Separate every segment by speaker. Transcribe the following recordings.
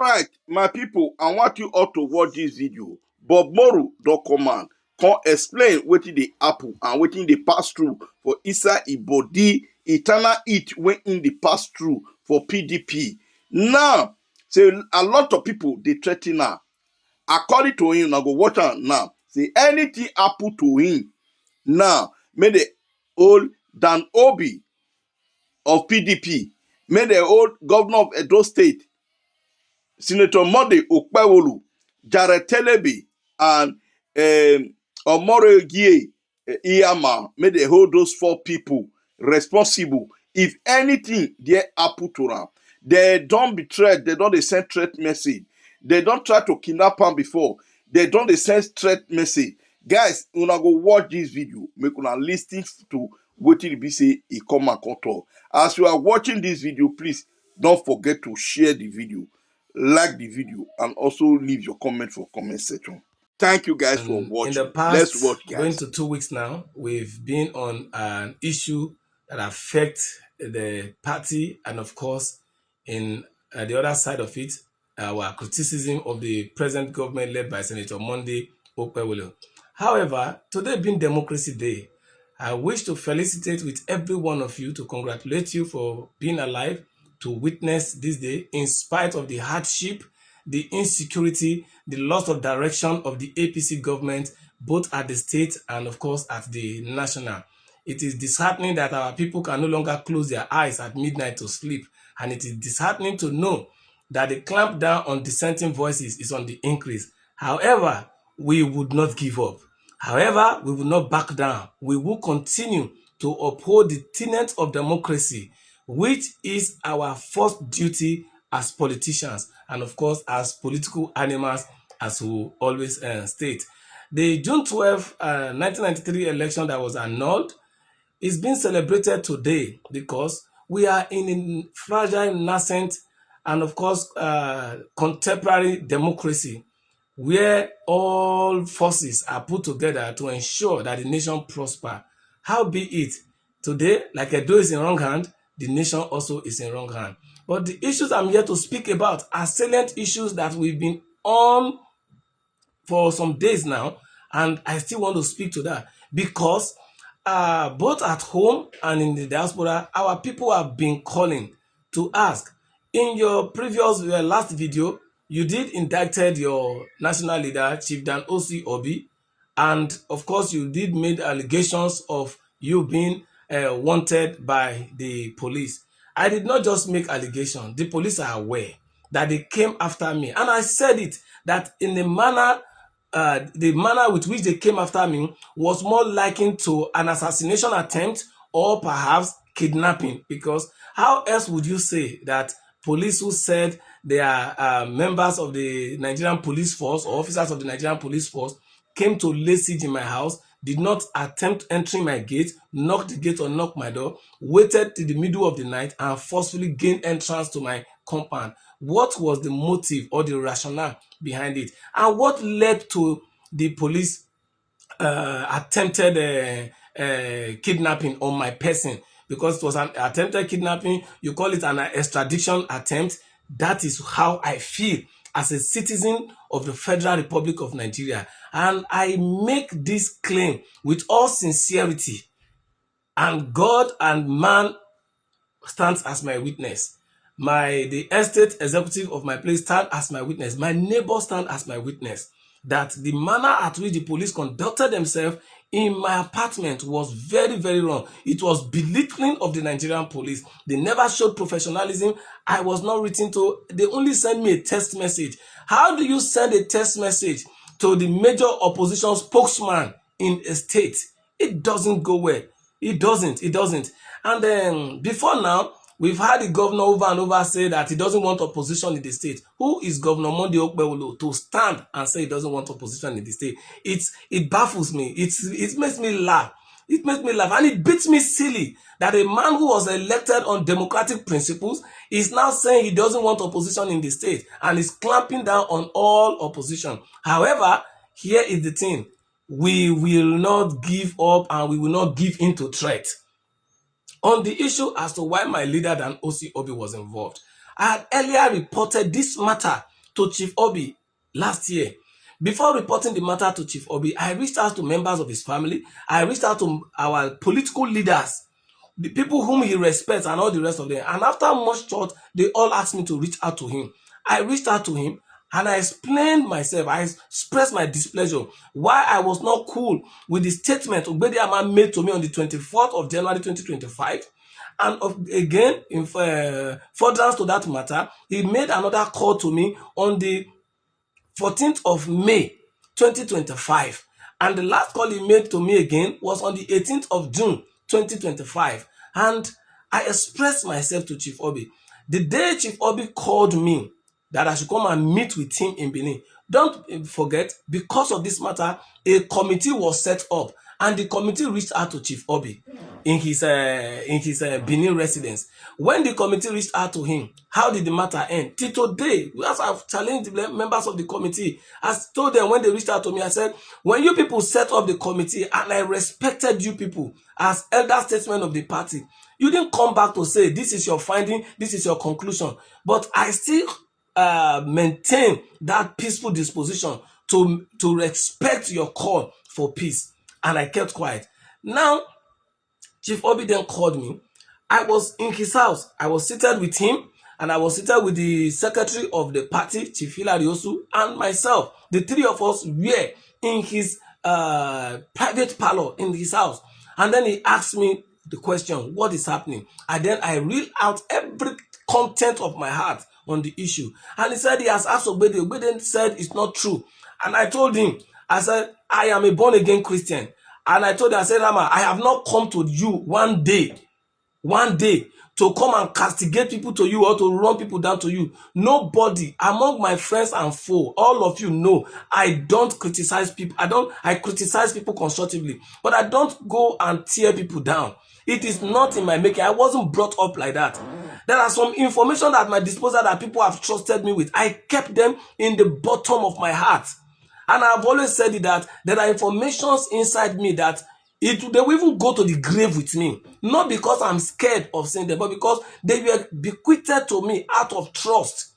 Speaker 1: Right, my people, I want you all to watch this video. Bob Moru don come explain wetin dey happen and wetin dey pass through for inside e body, eternal heat wey im dey pass through for PDP. Now, say a lot of people dey threa ten am. According to him, una go watch am now. Say anything happen to him now, make dey hold Dan Obi of PDP, make dey hold governor of Edo State, Senator Monday Okpewolu, Jared Telebi, and Omoro Iyama, may they hold those 4 people responsible if anything there happen to them. They don't betray, they don't send threat message. They don't try to kidnap them before. They don't send threat message. Guys, una go watch this video. Make una listen to what it be say e come and talk. As you are watching this video, please don't forget to share the video, like the video, and also leave your comment for comment section. Thank you guys for watching.
Speaker 2: In the past,
Speaker 1: let's watch, guys.
Speaker 2: Going to 2 weeks now, we've been on an issue that affects the party, and of course, in the other side of it, our criticism of the present government led by Senator Monday Okpewolu. However, today being Democracy Day, I wish to felicitate with every one of you, to congratulate you for being alive to witness this day, in spite of the hardship, the insecurity, the loss of direction of the APC government, both at the state and of course at the national. It is disheartening that our people can no longer close their eyes at midnight to sleep, and it is disheartening to know that the clamp down on dissenting voices is on the increase. However, we would not give up. However, we will not back down. We will continue to uphold the tenets of democracy, which is our first duty as politicians and of course as political animals, as we always state. The June 12, 1993 election that was annulled is being celebrated today because we are in a fragile, nascent, and of course contemporary democracy, where all forces are put together to ensure that the nation prosper. How be it, today, like Edo is in wrong hand, the nation also is in wrong hand. But the issues I'm here to speak about are salient issues that we've been on for some days now, and I still want to speak to that because both at home and in the diaspora, our people have been calling to ask. In your previous last video, you did indicted your national leader, Chief Dan O.C. Obi, and of course you did made allegations of you being wanted by the police. I did not just make allegations. The police are aware that they came after me, and I said it, that in the manner with which they came after me was more likened to an assassination attempt or perhaps kidnapping, because how else would you say that police who said they are members of the Nigerian police force or officers of the Nigerian police force came to lay siege in my house, did not attempt entering my gate, knock the gate or knock my door, waited till the middle of the night and forcefully gained entrance to my compound? What was the motive or the rationale behind it? And what led to the police attempted kidnapping on my person? Because it was an attempted kidnapping, you call it an extradition attempt. That is how I feel as a citizen of the Federal Republic of Nigeria. And I make this claim with all sincerity, and God and man stands as my witness. The estate executive of my place stand as my witness. My neighbor stand as my witness that the manner at which the police conducted themselves in my apartment was very, very wrong. It was belittling of the Nigerian police. They never showed professionalism. I was not written to. They only sent me a text message. How do you send a text message to the major opposition spokesman in a state? It doesn't go well. It doesn't. And then before now, we've had the governor over and over say that he doesn't want opposition in the state. Who is Governor Monday Okpewolu to stand and say he doesn't want opposition in the state? It baffles me. It makes me laugh. It makes me laugh, and it beats me silly that a man who was elected on democratic principles is now saying he doesn't want opposition in the state and is clamping down on all opposition. However, here is the thing. We will not give up and we will not give in to threat. On the issue as to why my leader Dan O.C. Obi was involved, I had earlier reported this matter to Chief Obi last year. Before reporting the matter to Chief Obi, I reached out to members of his family. I reached out to our political leaders, the people whom he respects and all the rest of them. And after much thought, they all asked me to reach out to him. I reached out to him and I explained myself. I expressed my displeasure why I was not cool with the statement Ogbediama made to me on the 24th of January 2025. And again, in furtherance to that matter, he made another call to me on the 14th of May 2025. And the last call he made to me again was on the 18th of June 2025. And I expressed myself to Chief Obi. The day Chief Obi called me that I should come and meet with him in Benin, don't forget, because of this matter, a committee was set up and the committee reached out to Chief Obi in his Benin residence. When the committee reached out to him, how did the matter end? Till today, as I've challenged the members of the committee, I told them when they reached out to me, I said, when you people set up the committee and I respected you people as elder statesmen of the party, you didn't come back to say, this is your finding, this is your conclusion. But I still maintain that peaceful disposition to respect your call for peace. And I kept quiet. Now, Chief Obi then called me. I was in his house. I was seated with him and I was seated with the secretary of the party, Chief Hilary Osu, and myself. The three of us were in his private parlor in his house. And then he asked me the question, what is happening? And then I read out every content of my heart on the issue. And he said he has asked Ogbede. Ogbede said it's not true. And I told him, I said, I am a born-again Christian. And I told him, I said, Rama, I have not come to you one day to come and castigate people to you or to run people down to you. Nobody among my friends and foe, all of you know, I don't criticize people. I criticize people constructively, but I don't go and tear people down. It is not in my making. I wasn't brought up like that. There are some information at my disposal that people have trusted me with. I kept them in the bottom of my heart. And I've always said it that there are informations inside me that they will even go to the grave with me. Not because I'm scared of saying them, but because they were bequeathed to me out of trust.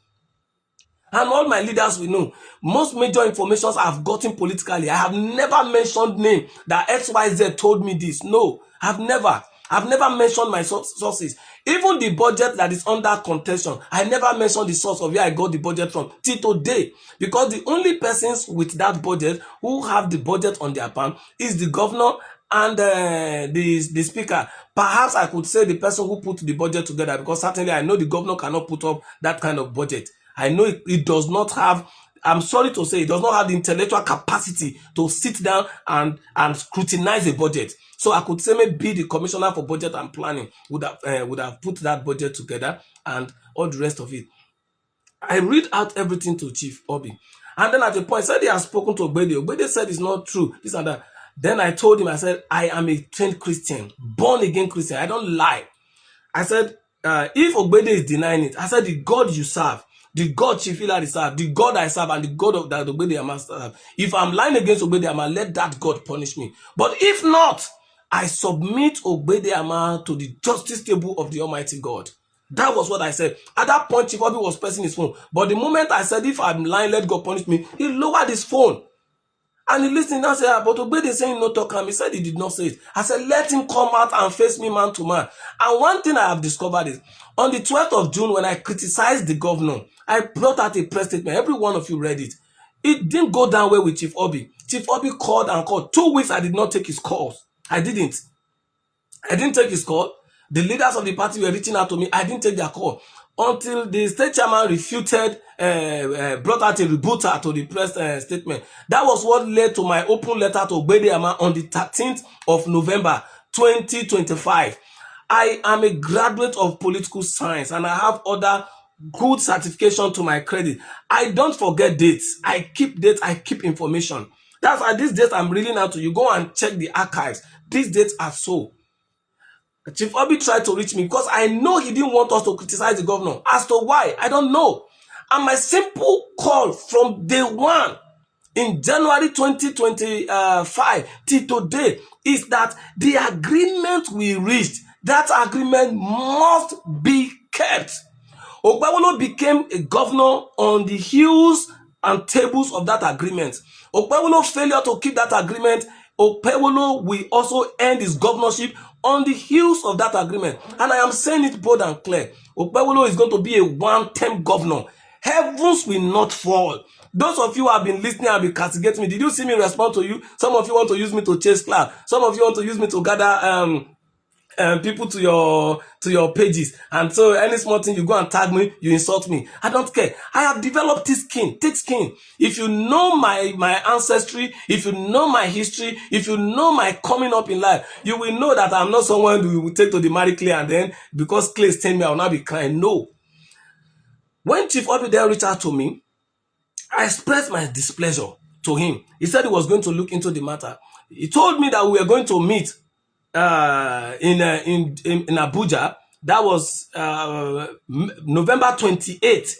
Speaker 2: And all my leaders will know. Most major informations I've gotten politically, I have never mentioned name that XYZ told me this. No, I've never mentioned my sources. Even the budget that is under contention, I never mentioned the source of where I got the budget from till today. Because the only persons with that budget who have the budget on their palm is the governor and the speaker. Perhaps I could say the person who put the budget together, because certainly I know the governor cannot put up that kind of budget. I know it does not have, I'm sorry to say, it does not have the intellectual capacity to sit down and scrutinize a budget. So I could say maybe the commissioner for budget and planning would have put that budget together and all the rest of it. I read out everything to Chief Obi. And then at the point, said he has spoken to Ogbede. Ogbede said it's not true, this and that. Then I told him, I said, I am a trained Christian, born again Christian. I don't lie. I said, if Ogbede is denying it, I said, the God you serve, the God Chief Hilary serve, the God I serve, and the God of that Ogbede serve, if I'm lying against Ogbede, let that God punish me. But if not, I submit Ogbede to the justice table of the Almighty God. That was what I said. At that point, Chief Obi was pressing his phone. But the moment I said, if I'm lying, let God punish me, he lowered his phone. And he listened and said, but Ogbede is saying no talk. He said he did not say it. I said, let him come out and face me man to man. And one thing I have discovered is, on the 12th of June, when I criticized the governor, I brought out a press statement. Every one of you read it. It didn't go down well with Chief Obi. Chief Obi called and called. 2 weeks, I did not take his calls. I didn't take his call. The leaders of the party were reaching out to me. I didn't take their call until the state chairman refuted, brought out a rebuttal to the press statement. That was what led to my open letter to Ogbede on the 13th of November 2025. I am a graduate of political science and I have other good certification to my credit. I don't forget dates. I keep dates. I keep information. That's why these dates I'm reading out to you. Go and check the archives. These dates are so. Chief Obi tried to reach me because I know he didn't want us to criticize the governor. As to why, I don't know. And my simple call from day one in January 2025 till today is that the agreement we reached, that agreement must be kept. Okpebholo became a governor on the heels and tables of that agreement. Okpebholo failure to keep that agreement, Okpebholo will also end his governorship on the heels of that agreement. And I am saying it bold and clear. Okpebholo is going to be a one-term governor. Heavens will not fall. Those of you who have been listening and been castigating me, did you see me respond to you? Some of you want to use me to chase cloud. Some of you want to use me to gather people to your pages, and so any small thing you go and tag me, you insult me. I don't care. I have developed thick skin. If you know my ancestry, if you know my history, if you know my coming up in life, you will know that I'm not someone who will take to the marry Clay and then because Clay stained me, I will not be crying. No. When Chief Obi then reached out to me, I expressed my displeasure to him. He said he was going to look into the matter. He told me that we were going to meet in Abuja. That was November 28th,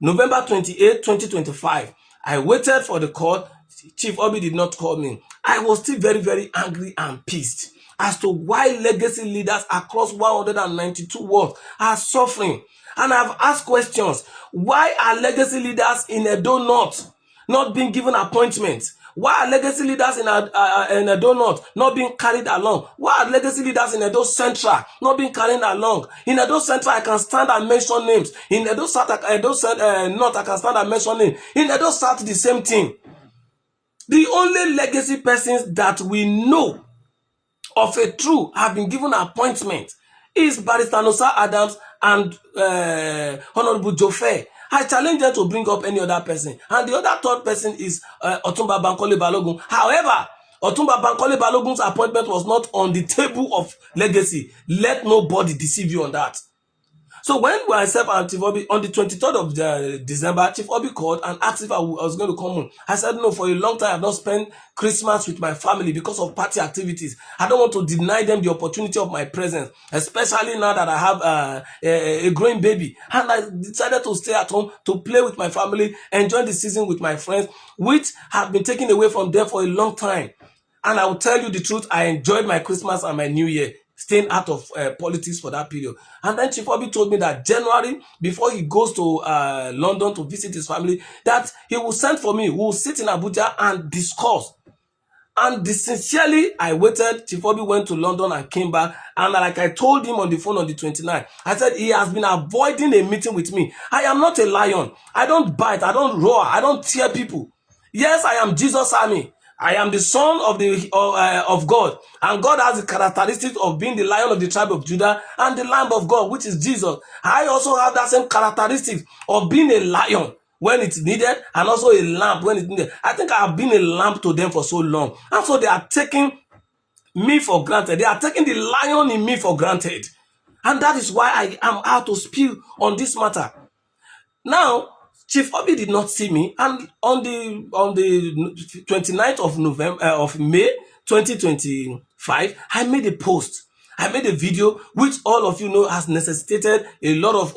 Speaker 2: 2025. I waited for the call. Chief Obi did not call me. I was still very, very angry and pissed as to why legacy leaders across 192 wards are suffering. And I've asked questions. Why are legacy leaders in Edo not being given appointments? Why are legacy leaders in Edo North not being carried along? Why are legacy leaders in Edo Central not being carried along? In Edo Central, I can stand and mention names. In Edo South, North, I can stand and mention names. In Edo South, the same thing. The only legacy persons that we know of a true have been given appointment is Barrister Nosa Adams and Honorable Jofe. I challenge them to bring up any other person. And the other third person is Otumba Bankole Balogun. However, Otumba Bankole Balogun's appointment was not on the table of legacy. Let nobody deceive you on that. So when myself and Chief Obi, on the 23rd of December, Chief Obi called and asked if I was going to come home. I said, no, for a long time I've not spent Christmas with my family because of party activities. I don't want to deny them the opportunity of my presence, especially now that I have a growing baby. And I decided to stay at home to play with my family, enjoy the season with my friends, which have been taken away from them for a long time. And I will tell you the truth, I enjoyed my Christmas and my New Year, staying out of politics for that period. And then Chief Obi told me that January, before he goes to London to visit his family, that he will send for me. We will sit in Abuja and discuss. And sincerely, I waited. Chief Obi went to London and came back. And like I told him on the phone on the 29th, I said he has been avoiding a meeting with me. I am not a lion. I don't bite. I don't roar. I don't tear people. Yes, I am Jesus' army. I am the son of God, and God has the characteristics of being the Lion of the tribe of Judah and the Lamb of God, which is Jesus. I also have that same characteristics of being a lion when it's needed and also a lamb when it's needed. I think I have been a lamb to them for so long, and so they are taking me for granted. They are taking the lion in me for granted, and that is why I am out to speak on this matter. Now, Chief Obi did not see me, and on the 29th of November of May 2025, I made a post. I made a video which all of you know has necessitated a lot of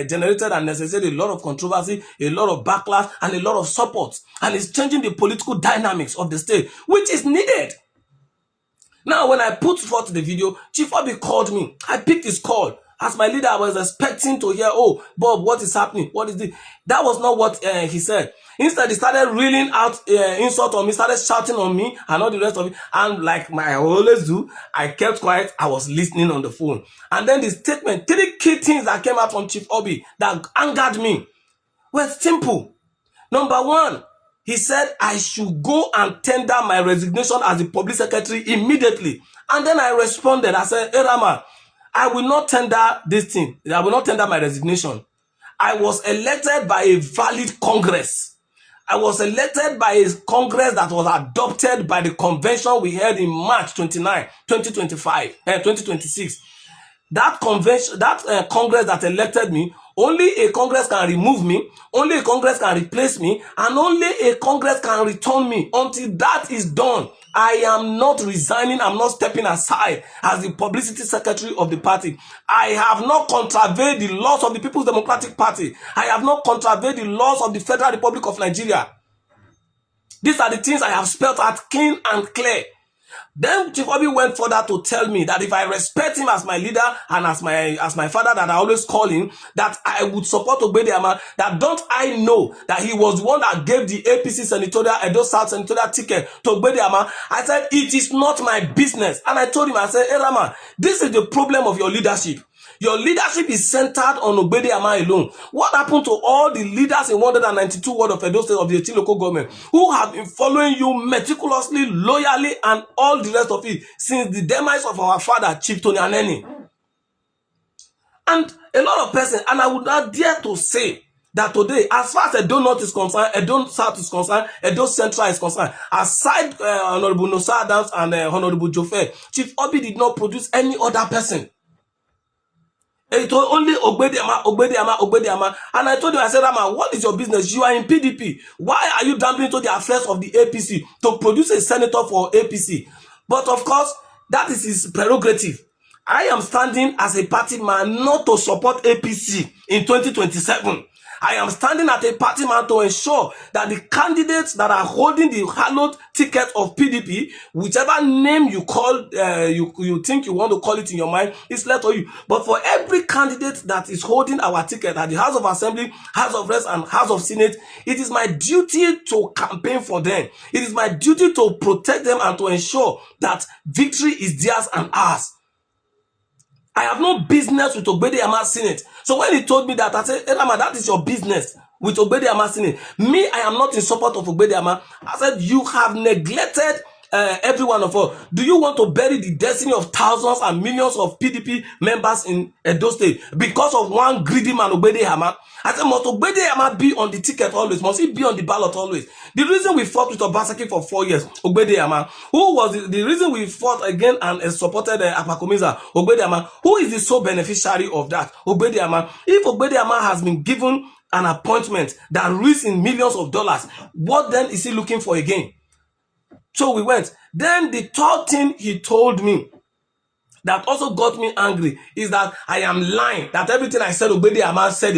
Speaker 2: generated and necessitated a lot of controversy, a lot of backlash, and a lot of support, and it's changing the political dynamics of the state, which is needed. Now, when I put forth the video, Chief Obi called me. I picked his call. As my leader, I was expecting to hear, oh, Bob, what is happening? What is this? That was not what he said. Instead, he started reeling out insult on me, started shouting on me and all the rest of it. And like I always do, I kept quiet. I was listening on the phone. And then the statement, 3 key things that came out from Chief Obi that angered me were simple. Number 1, he said I should go and tender my resignation as the public secretary immediately. And then I responded. I said, hey, Rama, I will not tender this thing. I will not tender my resignation. I was elected by a valid Congress. I was elected by a Congress that was adopted by the convention we held in March 29, 2026. That convention, that Congress that elected me, only a Congress can remove me, only a Congress can replace me, and only a Congress can return me. Until that is done, I am not resigning, I'm not stepping aside as the publicity secretary of the party. I have not contravened the laws of the People's Democratic Party. I have not contravened the laws of the Federal Republic of Nigeria. These are the things I have spelled out clean and clear. Then Chief Obi went further to tell me that if I respect him as my leader and as my father that I always call him, that I would support Ogbediama. That don't I know that he was the one that gave the APC senatorial Edo South senatorial ticket to Ogbediama. I said it is not my business, and I told him, I said, hey Rama, this is the problem of your leadership. Your leadership is centered on Ogbediama alone. What happened to all the leaders in 192 ward of Edo State of the 18 local government who have been following you meticulously, loyally, and all the rest of it since the demise of our father, Chief Tony Aneni? And a lot of persons, and I would not dare to say that today, as far as Edo North is concerned, Edo South is concerned, Edo Central is concerned, aside Honorable Nosa Adams and Honorable Jofe, Chief Obi did not produce any other person. It was only Ogbediama. And I told him, I said, Rama, what is your business? You are in PDP. Why are you dabbling into the affairs of the APC to produce a senator for APC? But of course, that is his prerogative. I am standing as a party man not to support APC in 2027. I am standing as a party man to ensure that the candidates that are holding the hallowed ticket of PDP, whichever name you call, you think you want to call it in your mind, is left for you. But for every candidate that is holding our ticket at the House of Assembly, House of Reps, and House of Senate, it is my duty to campaign for them. It is my duty to protect them and to ensure that victory is theirs and ours. I have no business with Ogbediama Senate. So when he told me that, I said, Rama, that is your business with Ogbediama Senate. Me, I am not in support of Ogbediama. I said, you have neglected every one of us. Do you want to bury the destiny of thousands and millions of PDP members in Edo State because of one greedy man, Ogbediama? I said, must Ogbediama be on the ticket always? Must he be on the ballot always? The reason we fought with Obaseki for 4 years, Ogbediama, who was the reason we fought again and supported Apakomiza, Ogbediama, who is the sole beneficiary of that? Ogbediama. If Ogbediama has been given an appointment that reaches in millions of dollars, what then is he looking for again? So we went. Then the third thing he told me that also got me angry is that I am lying. That everything I said, Ogbediama said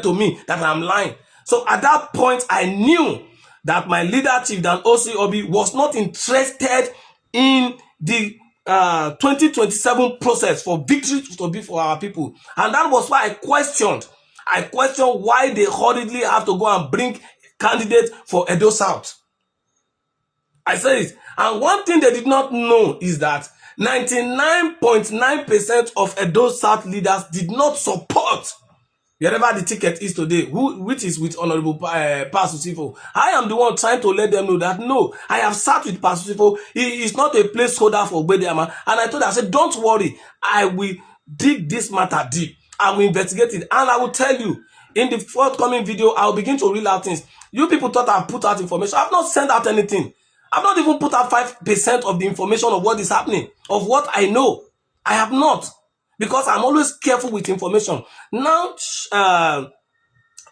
Speaker 2: to me that I'm lying. So at that point, I knew that my leader, Chief Dan Osi Obi, was not interested in the 2027 process for victory to be for our people. And that was why I questioned why they hurriedly have to go and bring candidates for Edo South. I said it. And one thing they did not know is that 99.9% of Edo South leaders did not support wherever the ticket is today, which is with Honorable Pasusifo. I am the one trying to let them know that no, I have sat with Pasusifo. He is not a placeholder for Ogbediama. And I told her, I said, don't worry, I will dig this matter deep. I will investigate it. And I will tell you, in the forthcoming video, I will begin to reel out things. You people thought I've put out information. I've not sent out anything. I've not even put out 5% of the information of what is happening, of what I know. I have not, because I'm always careful with information. Now,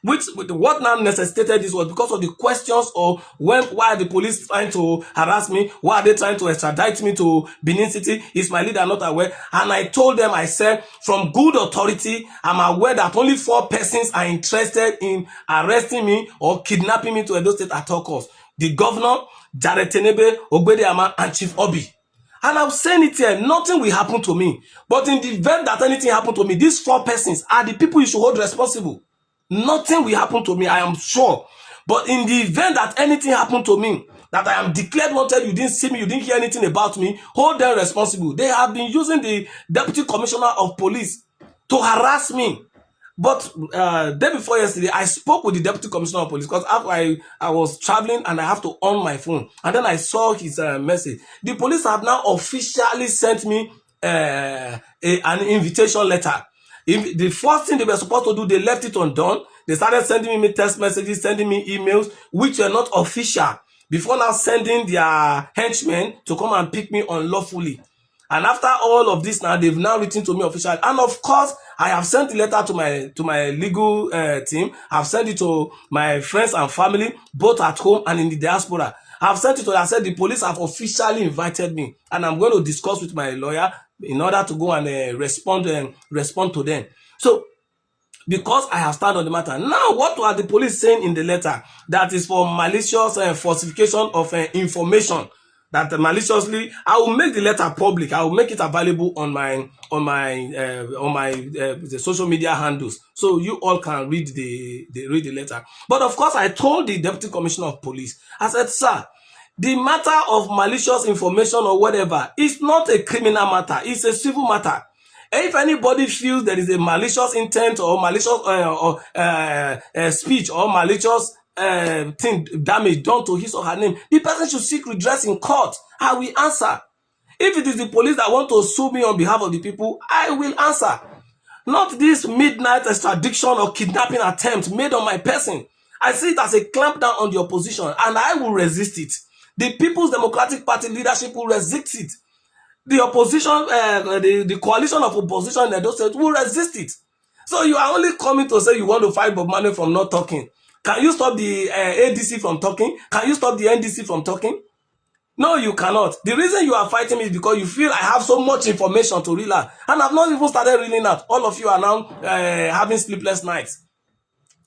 Speaker 2: what now necessitated this was because of the questions of why are the police trying to harass me? Why are they trying to extradite me to Benin City? Is my leader not aware? And I told them, I said, from good authority, I'm aware that only 4 persons are interested in arresting me or kidnapping me to Edo State at all costs. The governor, Jared Tenebe, Ogbediama, and Chief Obi. And I'm saying it here, nothing will happen to me. But in the event that anything happened to me, these 4 persons are the people you should hold responsible. Nothing will happen to me, I am sure. But in the event that anything happened to me, that I am declared wanted, you didn't see me, you didn't hear anything about me, hold them responsible. They have been using the Deputy Commissioner of Police to harass me. But day before yesterday, I spoke with the Deputy Commissioner of Police because I was traveling and I have to on my phone. And then I saw his message. The police have now officially sent me an invitation letter. The first thing they were supposed to do, they left it undone. They started sending me text messages, sending me emails, which were not official, before now sending their henchmen to come and pick me unlawfully. And after all of this now, they've now written to me officially. And of course, I have sent the letter to my legal team. I've sent it to my friends and family, both at home and in the diaspora. I've sent it to them. I said the police have officially invited me. And I'm going to discuss with my lawyer in order to go and respond to them. So, because I have started on the matter. Now, what are the police saying in the letter? That is for malicious falsification of information. that maliciously, I will make the letter public. I will make it available on my the social media handles, so you all can read the letter. But of course, I told the deputy commissioner of police. I said, sir, the matter of malicious information or whatever is not a criminal matter. It's a civil matter. If anybody feels there is a malicious intent or malicious speech or malicious thing, damage done to his or her name, the person should seek redress in court. I will answer. If it is the police that want to sue me on behalf of the people, I will answer. Not this midnight extradition or kidnapping attempt made on my person. I see it as a clampdown on the opposition, and I will resist it. The People's Democratic Party leadership will resist it. The opposition, the coalition of opposition in Edo State will resist it. So you are only coming to say you want to fight Bob Manuel from not talking. Can you stop the ADC from talking? Can you stop the NDC from talking? No, you cannot. The reason you are fighting me is because you feel I have so much information to reel out, and I've not even started reeling out. All of you are now having sleepless nights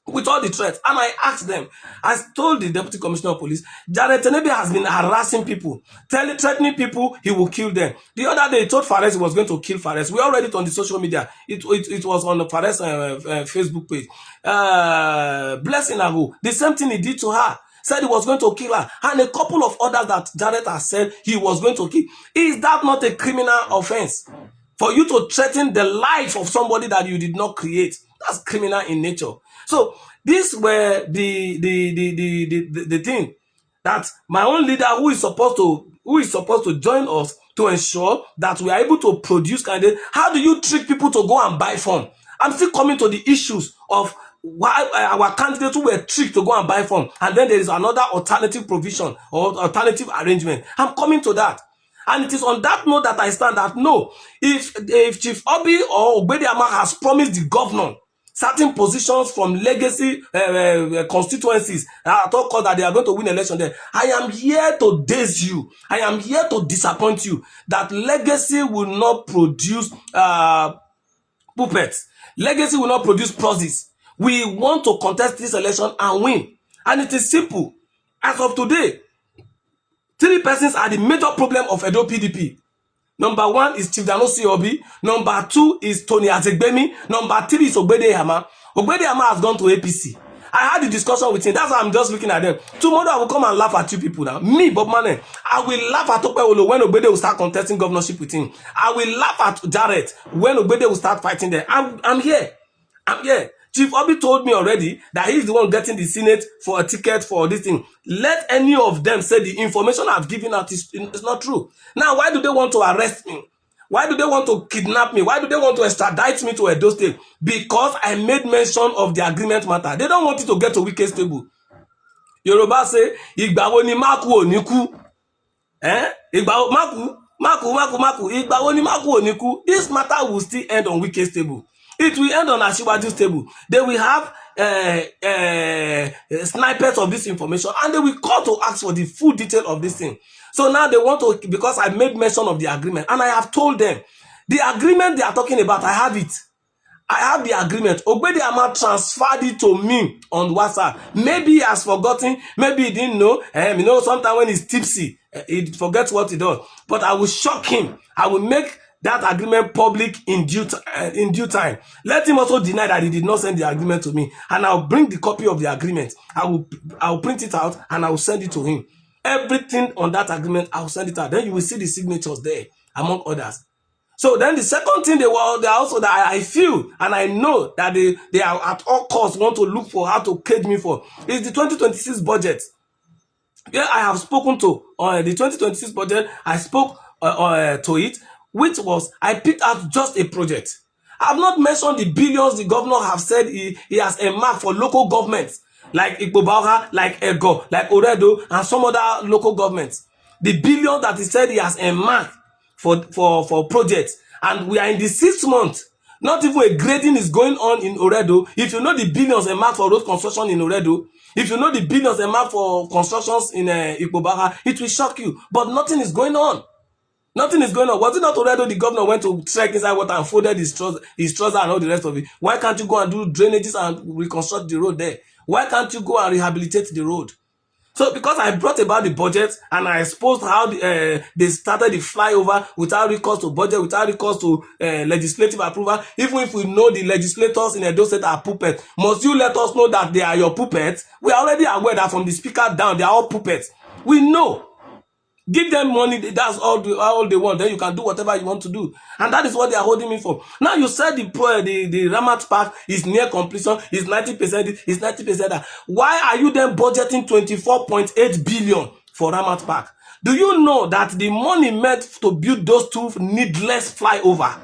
Speaker 2: with all the threats. And I asked them, I told the deputy commissioner of police, Jared Tenebe has been harassing people, threatening people he will kill them. The other day he told Fares he was going to kill Fares. We all read it on the social media. It was on the Fares Facebook page. Blessing Agu, the same thing he did to her. Said he was going to kill her, and a couple of others that Jared has said he was going to kill. Is that not a criminal offense? For you to threaten the life of somebody that you did not create, that's criminal in nature. So these were the thing that my own leader, who is supposed to join us to ensure that we are able to produce candidates. How do you trick people to go and buy form? I'm still coming to the issues of why our candidates who were tricked to go and buy form, and then there is another alternative provision or alternative arrangement. I'm coming to that. And it is on that note that I stand that no, if Chief Obi or Ogbediama has promised the governor certain positions from legacy constituencies at all costs that they are going to win election there, I am here to daze you. I am here to disappoint you that legacy will not produce puppets. Legacy will not produce process. We want to contest this election and win. And it is simple. As of today, 3 persons are the major problem of Edo PDP. Number 1 is Chief Danosi Obi. Number 2 is Tony Azegbemi. Number 3 is Ogbedeyama. Ogbedeyama has gone to APC. I had the discussion with him. That's why I'm just looking at them. Tomorrow I will come and laugh at you people now. Me, Bob Mane, I will laugh at Okpewolo when Ogbede will start contesting governorship with him. I will laugh at Jarrett when Ogbede will start fighting there. I'm here. I'm here. Chief Obi told me already that he's the one getting the Senate for a ticket for this thing. Let any of them say the information I've given out is not true. Now, why do they want to arrest me? Why do they want to kidnap me? Why do they want to extradite me to Edo State? Because I made mention of the agreement matter. They don't want it to get to Wike's table. Yoruba say, Ìgbà wo ni Maku ò ní kú? Ìgbà wo Maku, Ìgbà wo ni Maku ò ní kú? This matter will still end on Wike's table. It will end on Asiwaju's table. They will have snipers of this information, and they will call to ask for the full detail of this thing. So now they want to, because I made mention of the agreement, and I have told them, the agreement they are talking about, I have it. I have the agreement. Ogbediama transferred it to me on WhatsApp. Maybe he has forgotten. Maybe he didn't know. Sometimes when he's tipsy, he forgets what he does. But I will shock him. I will make that agreement public in due time. Let him also deny that he did not send the agreement to me, and I'll bring the copy of the agreement. I'll print it out and I will send it to him. Everything on that agreement, I'll send it out. Then you will see the signatures there, among others. So then the second thing they also that I feel and I know that they are at all costs want to look for how to cage me for is the 2026 budget. Yeah, I have spoken to the 2026 budget. I spoke to it, which was I picked out just a project. I have not mentioned the billions the governor have said he has earmarked for local governments like Ikpobaha, like Ego, like Oredo, and some other local governments. The billions that he said he has earmarked for projects, and we are in the 6th month. Not even a grading is going on in Oredo. If you know the billions earmarked for road construction in Oredo, if you know the billions earmarked for constructions in Ikpobaha, it will shock you. But nothing is going on. Nothing is going on. Was it not Oredo the governor went to trek inside water and folded his trouser and all the rest of it? Why can't you go and do drainages and reconstruct the road there? Why can't you go and rehabilitate the road? So because I brought about the budget and I exposed how they started the flyover without recourse to budget, without recourse to legislative approval, even if we know the legislators in Edo State are puppets, must you let us know that they are your puppets? We are already aware that from the speaker down, they are all puppets. We know. Give them money, that's all they want. Then you can do whatever you want to do. And that is what they are holding me for. Now you said the Ramat Park is near completion, is 90%, is 90% that. Why are you then budgeting 24.8 billion for Ramat Park? Do you know that the money meant to build those two needless flyover,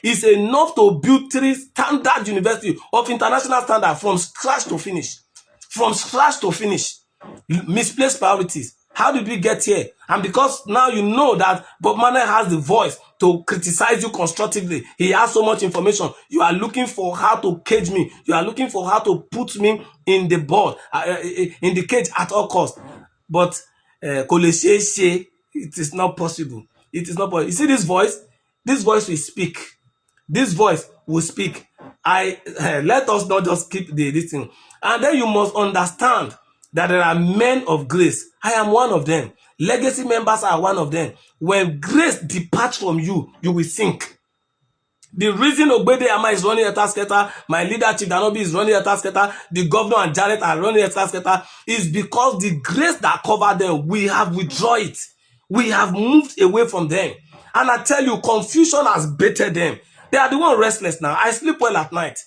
Speaker 2: is enough to build 3 standard university of international standard from scratch to finish? From scratch to finish. Misplaced priorities. How did we get here? And because now you know that Bob Manuel has the voice to criticize you constructively. He has so much information. You are looking for how to cage me. You are looking for how to put me in the ball, in the cage at all costs. But it is not possible. It is not possible. You see this voice? This voice will speak. This voice will speak. Let us not just keep this thing. And then you must understand that there are men of grace. I am one of them. Legacy members are one of them. When grace departs from you, you will sink. The reason Ogbede Ama is running a tasketa, my leader Chief Danobi is running a tasketa, the governor and Jarrett are running a tasketa, is because the grace that covered them, we have withdrawn it. We have moved away from them. And I tell you, confusion has baited them. They are the one restless now. I sleep well at night.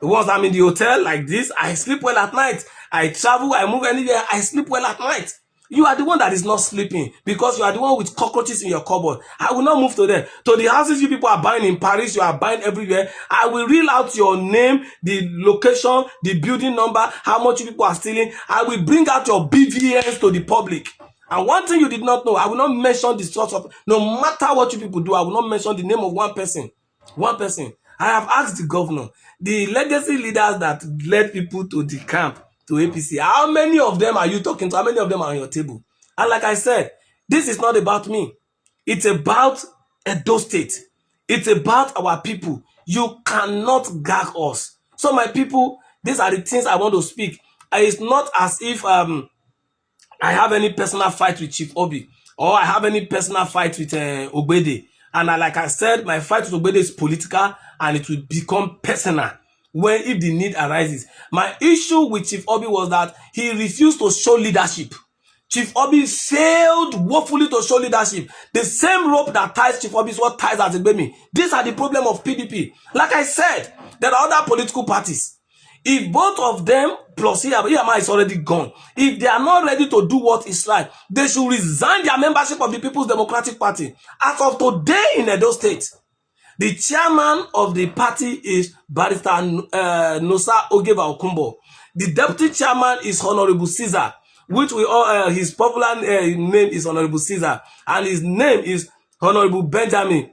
Speaker 2: Once I'm in the hotel like this, I sleep well at night. I travel, I move anywhere, I sleep well at night. You are the one that is not sleeping because you are the one with cockroaches in your cupboard. I will not move to them. To the houses you people are buying in Paris, you are buying everywhere. I will reel out your name, the location, the building number, how much you people are stealing. I will bring out your BVNs to the public. And one thing you did not know, I will not mention the source of, no matter what you people do, I will not mention the name of one person. One person. I have asked the governor, the legacy leaders that led people to the camp, to APC, how many of them are you talking to? How many of them are on your table? And like I said, this is not about me. It's about Edo State. It's about our people. You cannot gag us. So my people, these are the things I want to speak. It's not as if I have any personal fight with Chief Obi or I have any personal fight with Ogbede. And like I said, my fight with Ogbede is political and it will become personal when if the need arises. My issue with Chief Obi was that he refused to show leadership. Chief Obi failed woefully to show leadership. The same rope that ties Chief Obi is what ties Azegbemi. These are the problem of PDP. Like I said, there are other political parties. If both of them plus EMI is already gone, if they are not ready to do what is right, they should resign their membership of the People's Democratic Party. As of today in Edo State, the chairman of the party is Barrister Nosa Ogeva Okumbo. The deputy chairman is Honorable Caesar, which we all his popular name is Honorable Caesar, and his name is Honorable Benjamin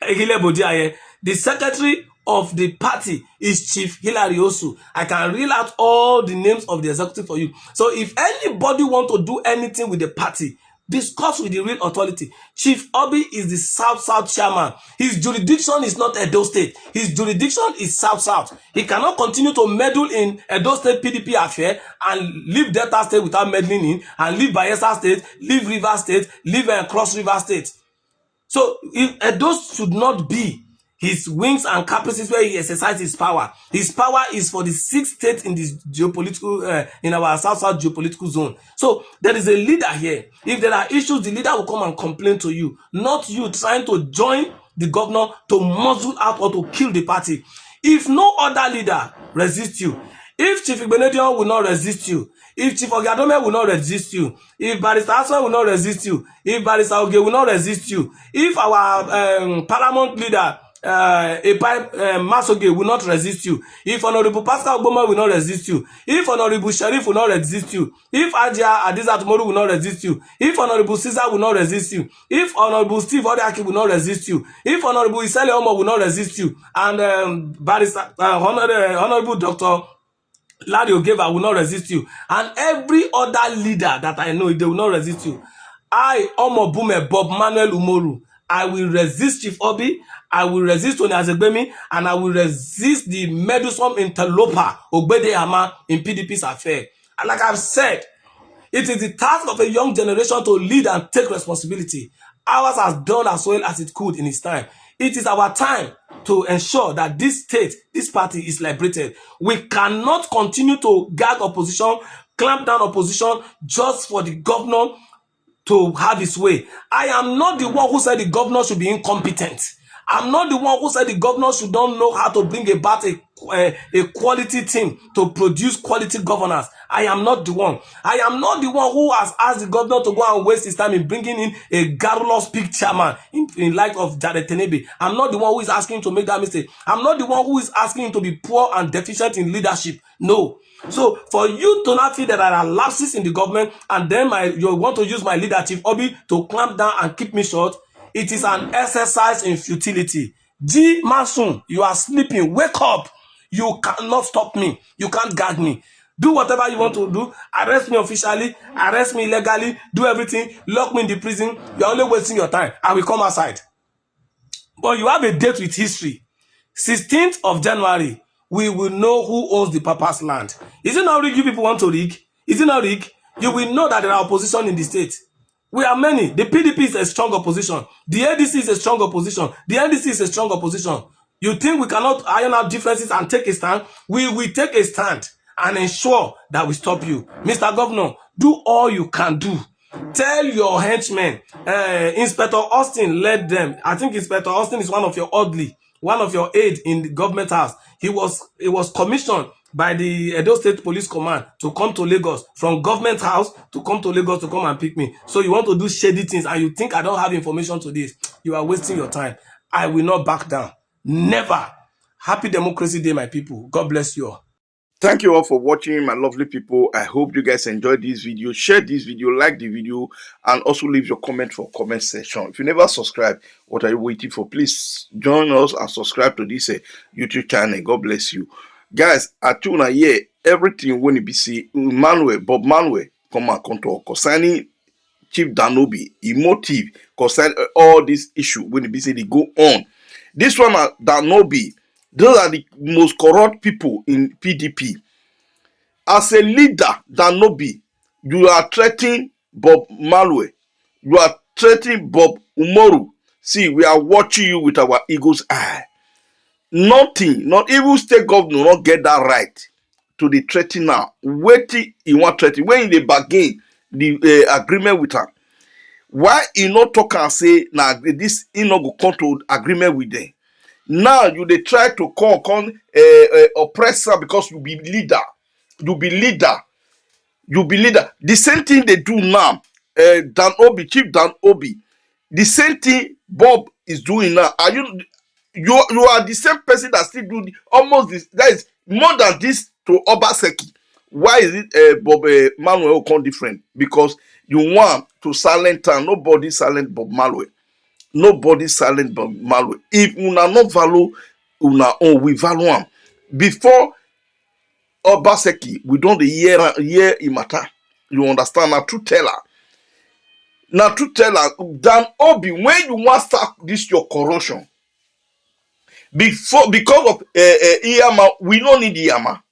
Speaker 2: Egile Bodiaye. The secretary of the party is Chief Hilary Osu. I can reel out all the names of the executive for you. So if anybody want to do anything with the party, discuss with the real authority. Chief Obi is the South chairman. His jurisdiction is not Edo State. His jurisdiction is South. He cannot continue to meddle in Edo State PDP affair and leave Delta State without meddling in, and leave Bayelsa State, leave River State, leave Cross River State. So Edo should not be his wings and capacities where he exercises his power. His power is for the 6 states in this geopolitical, in our South geopolitical zone. So there is a leader here. If there are issues, the leader will come and complain to you, not you trying to join the governor to muzzle out or to kill the party. If no other leader resists you, if Chief Igbenedion will not resist you, if Chief Ogadome will not resist you, if Barrister Aswan will not resist you, if Barrister Oge will not resist you, if our paramount leader Masoge will not resist you, if Honorable Pascal Ogboma will not resist you, if Honorable Sheriff will not resist you, if Ajia Adiza Tomoru will not resist you, if Honorable Caesar will not resist you, if Honorable Steve Odeaki will not resist you, if Honorable Isele Omo will not resist you, and Barrister Honorable Dr. Larry Ogeva will not resist you, and every other leader that I know, they will not resist you. I, Omo Bume Bob Manuel Umoru, I will resist Chief Obi, I will resist Tony Azegbemi, and I will resist the meddlesome interloper Ogbede Ama in PDP's affair. Like I've said, it is the task of a young generation to lead and take responsibility. Ours has done as well as it could in its time. It is our time to ensure that this state, this party is liberated. We cannot continue to gag opposition, clamp down opposition just for the governor to have his way. I am not the one who said the governor should be incompetent. I'm not the one who said the governor should not know how to bring about a quality team to produce quality governance. I am not the one. I am not the one who has asked the governor to go and waste his time in bringing in a garrulous pig chairman in light of Jared Tenebe. I'm not the one who is asking him to make that mistake. I'm not the one who is asking him to be poor and deficient in leadership. No. So for you to not feel that there are lapses in the government and then you want to use my leader, Chief Obi, to clamp down and keep me short, it is an exercise in futility. G. Masun, you are sleeping. Wake up. You cannot stop me. You can't gag me. Do whatever you want to do. Arrest me officially. Arrest me illegally. Do everything. Lock me in the prison. You're only wasting your time. I will come outside. But you have a date with history. 16th of January, we will know who owns the Papa's land. Is it not rig you people want to rig? Is it not rig? You will know that there are opposition in the state. We are many. The PDP is a strong opposition. The ADC is a strong opposition. The NDC is a strong opposition. You think we cannot iron out differences and take a stand? We will take a stand and ensure that we stop you. Mr. Governor, do all you can do. Tell your henchmen. Inspector Austin led them. I think Inspector Austin is one of your aide in the government house. He was commissioned by the Edo State Police Command to come to Lagos, from government house to come to Lagos to come and pick me. So you want to do shady things and you think I don't have information to this. You are wasting your time. I will not back down. Never. Happy Democracy Day, my people. God bless you all.
Speaker 1: Thank you all for watching, my lovely people. I hope you guys enjoyed this video. Share this video, like the video, and also leave your comment for comment section. If you never subscribe, what are you waiting for? Please join us and subscribe to this YouTube channel. God bless you. Guys, I tune here everything when you be see Bob Manuel come and control concerning Chief Danobi, emotive concerning all this issue when you be say they go on. This one Danobi. Those are the most corrupt people in PDP. As a leader, Danobi, you are threatening Bob Manuel. You are threatening Bob Umoru. See, we are watching you with our eagle's eye. Nothing, not even state governor, not get that right to the threaten now. Waiting, you want threaten. When they bargain the agreement with her, why you not talk and say, now this you not go come to agreement with them? Now you they try to come oppressor because you be leader. You be leader. You be leader. The same thing they do now. Dan Obi, Chief Dan Obi. The same thing Bob is doing now. Are you are the same person that still do almost this? That is more than this to Obaseki. Why is it Bob Manuel come different? Because you want to silent town. Nobody silent Bob Manuel. Nobody silent but Manuel. If una not value una own, we value am. Before Obaseki, we don't hear it matter. You understand? Na true teller. Na true teller. Dan Obi, when you want start this your corruption, because of Iyama, we don't need Iyama.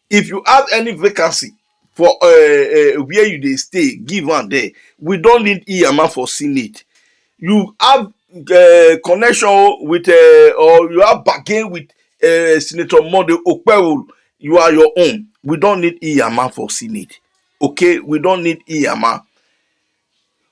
Speaker 1: If you have any vacancy for where you dey stay, give one there. We don't need Iyama for Senate. You have connection with or you have bargain with Senator Monday Okpewol, you are your own. We don't need Iyama for Senate. Okay, we don't need Iyama.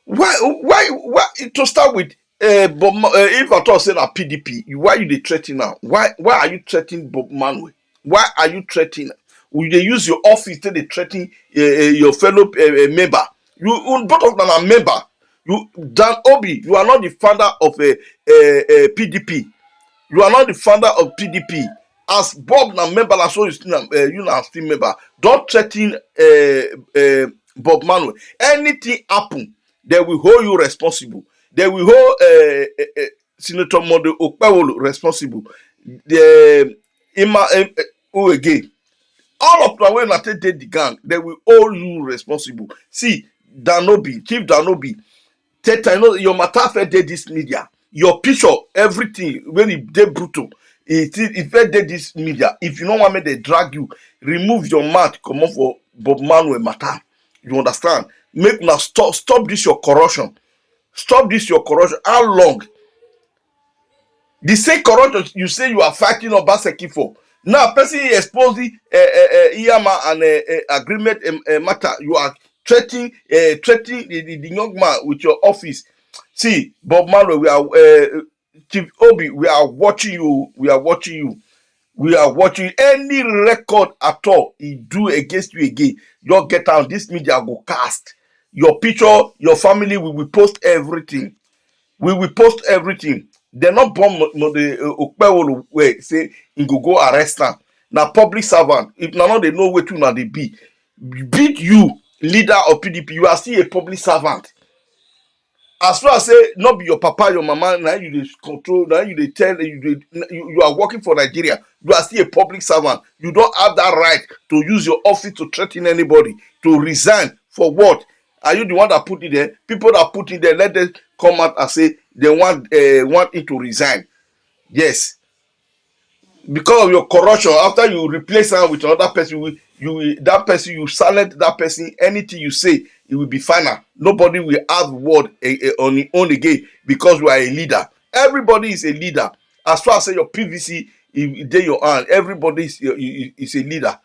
Speaker 1: Why to start with? Bob, if I talk say na PDP, why you dey threaten now? Why are you threatening Bob Manuel? Why are you threatening? Will they use your office to dey threaten your fellow member? You both of them are member. You Dan Obi, you are not the founder of a PDP. You are not the founder of PDP. As Bob na member, na so you na still member. Don't threaten Bob Manuel. Anything happen, they will hold you responsible. They will hold Senator Mondo Okpewolo responsible. The who again? All of them when I take the gang, they will hold you responsible. See, Danobi, Chief Danobi, take time. Your matter for this media. Your picture, everything, when it dey brutal. It fit dey this media. If you no want make they drag you, remove your mouth comot for Bob Manuel matter. You understand? Make una stop this your corruption. Stop this your corruption. How long? The same corruption you say you are fighting Obaseki for. Now, person expose the Iyama and agreement matter. You are threatening the young man with your office. See, Bob Marley, we are Chief Obi, we are watching you. We are watching you. We are watching any record at all he do against you again. Just get out. This media go cast your picture, your family. We will post everything. We will post everything. They not bomb the Okpewolo way say he go arrest am. Na public servant. If na they know wetin una dey be. Beat you, leader of PDP, you are still a public servant. As far as say not be your papa, your mama, now you dey control, now you dey tell, you are working for Nigeria. You are still a public servant. You don't have that right to use your office to threaten anybody, to resign for what? Are you the one that put it there? People that put it there, let them come out and say they want it to resign. Yes, because of your corruption, after you replace am with another person, that person, you silent that person. Anything you say, it will be final. Nobody will have word on his own again because you are a leader. Everybody is a leader. As far as say your PVC, if dey your hand, everybody is a leader.